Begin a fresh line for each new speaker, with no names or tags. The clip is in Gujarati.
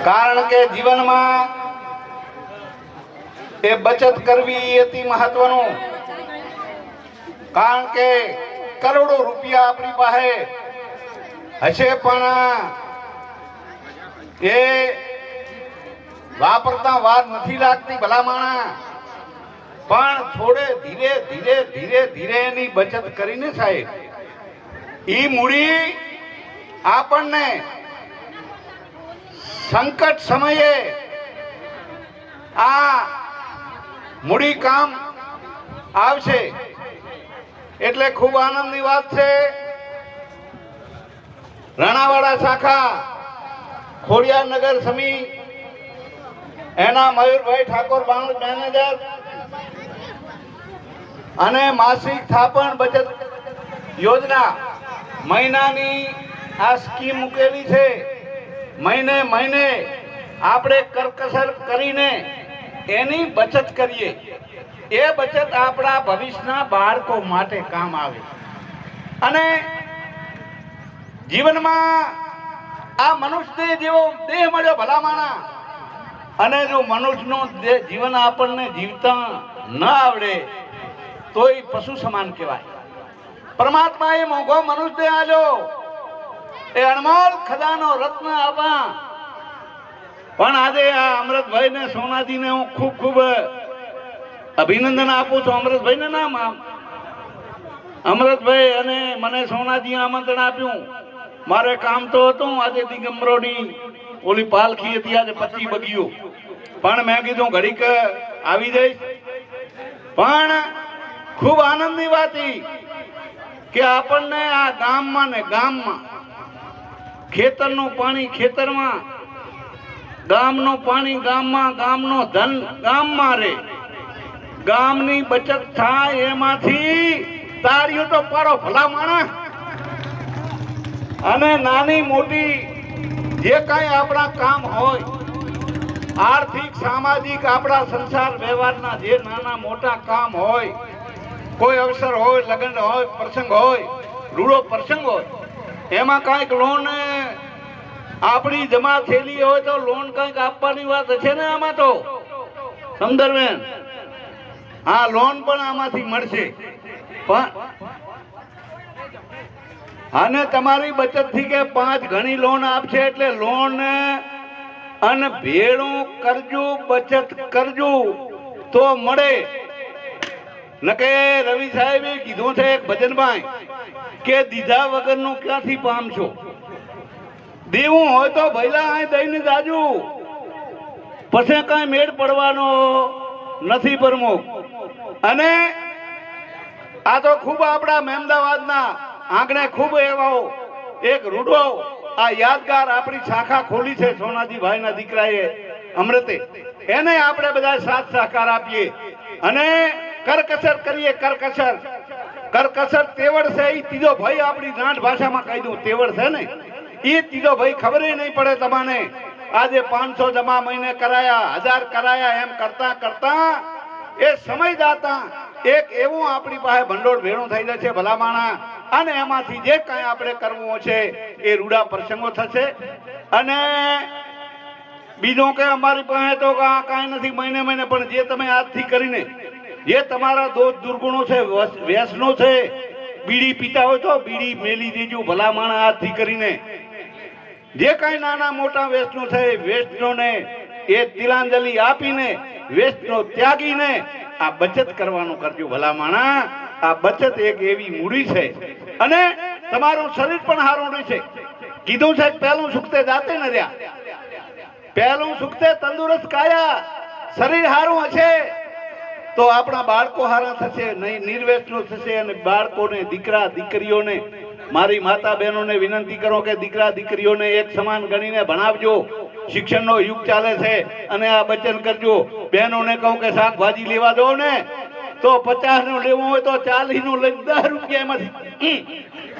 કારણ કે જીવનમાં એ બચત કરવી અતિ મહત્વનું. કારણ કે કરોડો રૂપિયા આપણી પાસે હશે પણ એ વાપરતા વાર નથી લાગતી ભલા માણા. પણ થોડે ધીરે ધીરે ધીરે ધીરે એની બચત કરીને સાહેબ ઈ મૂડી આપણને સંકટ સમયે આ મૂડી કામ આવશે. એટલે ખૂબ આનંદની વાત છે. રાણાવાડા શાખા ખોડિયારનગર સમી એના મયુરભાઈ ઠાકોર મેનેજર અને માસિક થાપણ બચત યોજના મહિનાની આ સ્કીમ મૂકેલી છે. મહિને મહિને આપણે કરકસર કરીને એની બચત કરીએ. એ બચત આપણા ભવિષ્યના બાળકો માટે કામ આવે. અને જીવનમાં આ મનુષ્ય જેવો દેહ મળ્યો ભલા માણા. અને જો મનુષ્યનું જીવન આપણને જીવતા ન આવડે તોય પશુ સમાન કહેવાય. પરમાત્મા એ મોંઘો મનુષ્ય આલ્યો, એ અણમોલ ખજાનો રત્ન આપા. પણ આજે આ અમૃતભાઈ ને સોનાજી ને હું ખૂબ ખૂબ અભિનંદન આપું છું. અમૃતભાઈ ને નામ અમૃતભાઈ અને મને સોનાજી આમંત્રણ આપ્યું. મારે કામ તો હતું આજે દિગંબરોની ઓલી પાલખી હતી આજે 25 બગીઓ, પણ મેં કીધું ઘડીક આવી જઈશ. પણ ખૂબ આનંદની વાત કે આપણને આ ગામમાં ને ગામમાં ખેતરનું પાણી ખેતરમાં, ગામનું પાણી ગામમાં, ગામનો ધન ગામમાં રહે, ગામની બચત થાય. એમાંથી તાળીઓ તો પાડો ભલા માણસ. અને નાની મોટી જે કાંઈ આપણા કામ હોય, આર્થિક સામાજિક આપણા સંસાર વ્યવહારના જે નાના મોટા કામ હોય, કોઈ અવસર હોય, લગ્ન હોય, પ્રસંગ હોય, રૂડો પ્રસંગ હોય, એમાં કાંઈક લોન આપણી જમા થયેલી હોય તો લોન કાંઈક આપવાની વાત છે ને આમાં તો સમદરબેન. હા, લોન પણ આમાંથી મળશે. પણ અને તમારી બચત થી કે 5 ગણી લોન આપશે. એટલે લોન અને ભેળું કરજો, બચત કરજો તો મળે. નકે રવિ સાહેબે કીધું છે એક ભજનભાઈ કે દીધા વગરનું ક્યાંથી પામશો. દેવું હોય તો ભૈલા અહીં દઈને જાજુ, પછી કાંઈ મેળ પડવાનો નથી પ્રમુખ. અને આ તો ખૂબ આપણા મહેમદાવાદના આંગણે ખૂબ એવો એક રૂડો આ યાદગાર આપણી શાખા ખોલી છે સોનાજીભાઈ ના દીકરાએ અમૃતે. એને આપણે બધા સાથ સહકાર આપીએ અને કરકસર કરીએ. કરકસર તેવડ છે. એ ત્રીજો ભાઈ આપણી ગાંઠ ભાષામાં કહી દઉં તેવડ છે ને, એ ત્રીજો ભાઈ ખબર નહીં પડે તમને. આજે 500 જમા મહિને કરાયા, 1000 કરાયા, એમ કરતા કરતા એ સમય જાતા એક એવું આપણી પાસે ભંડોળ ભેળું થઈ જશે ભલા માણા. અને એમાંથી જે કાંઈ આપણે કરવું છે એ રૂડા પ્રસંગો થશે. અને બીજું કે અમારી પાસે તો કાંઈ નથી મહિને મહિને, પણ જે તમે આજથી કરીને જે તમારા દોષ દુર્ગુણો છે, વ્યસનો છે, બીડી પીતા હોય તો બીડી મેલી દેજો ભલા માણા. આજથી કરીને જે કાંઈ નાના મોટા વ્યસનો છે વ્યસનોને એ તિલાંજલિ આપીને, વ્યસનો ત્યાગીને આ બચત કરવાનું કરજો ભલા માણા. આ બચત એક એવી મૂડી છે. અને તમારું શરીર પણ સારું રહેશે. કીધું છે પહેલું સુખતે જાતે ન રહ્યા, પહેલું સુખતે તંદુરસ્ત કાયા. શરીર સારું હશે તો આપણા બાળકો સારા થશે, નહીં નિર્વ્યસનો થશે. અને બાળકોને, દીકરા દીકરીઓને, મારી માતા બહેનોને વિનંતી કરો કે દીકરા દીકરીઓને એક સમાન ગણીને ભણાવજો. શિક્ષણનો યુગ ચાલે છે અને આ બચત કરજો. બહેનોને કહું કે શાકભાજી લેવા દો ને તો 50 નું લેવું હોય તો 40 નું લઈને 10 રૂપિયા એમાંથી